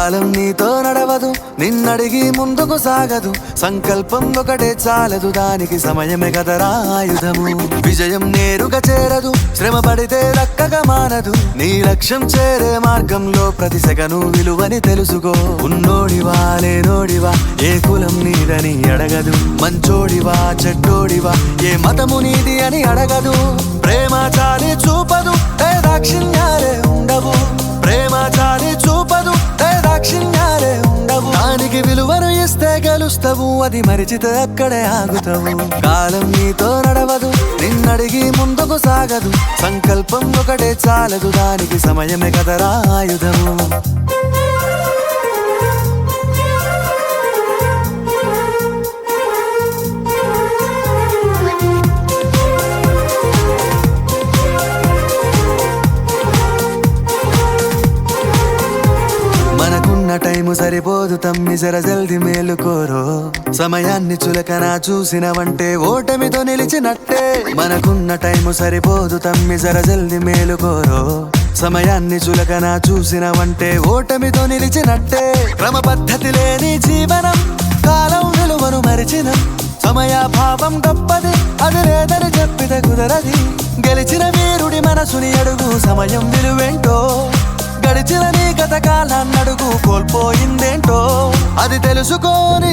కాలం నీతో నడవదు, నిన్నడిగి ముందుకు సాగదు. సంకల్పం ఒకటే చాలదు, దానికి సమయమే కదరా ఆయుధము. విజయం నేరుగా చేరదు, శ్రమ పడితే దక్కగా మానదు. నీ లక్ష్యం చేరే మార్గంలో ప్రతి సెకను విలువని తెలుసుకో. ఉన్నోడివా లేనోడివా, ఏ కులం నీదని అడగదు. మంచోడివా చెడ్డోడివా, ఏ మతము నీది అని అడగదు. ప్రేమ చాలి చూపదు, దాక్షిణ్యాలే ఉండవు. ప్రేమ చాలి చూపదు, దాక్షిణ్యాలే ఉండవు. దానికి విలువను ఇస్తే గెలుస్తావు, అది మరిచితే అక్కడే ఆగుతావు. కాలం నీతో నడవదు, నిన్నడిగి ముందుకు సాగదు. సంకల్పం ఒకటే చాలదు, దానికి సమయమే కదరా ఆయుధము. మనకున్న టైము సరిపోదు తమ్మి, జర జల్ది మేలుకోరో. సమయాన్ని చులకన చూసినవంటే ఓటమితో నిలిచినట్టే. మనకున్న టైము సరిపోదు తమ్మి, జర జల్ది మేలుకోరో. సమయాన్ని చులకన చూసినవంటే ఓటమితో నిలిచినట్టే. క్రమ పద్ధతి లేని జీవనం, కాలం విలువను మరిచిన. సమయాభావం గొప్పది, అది లేదని చెప్పితే కుదరది. గెలిచిన వీరుడి మనసుని అడుగు, సమయం విలువేంటో. గడిచిన నీ గత కాలాన్నడుగు, కోల్పోయిందేంటో అది తెలుసుకోని.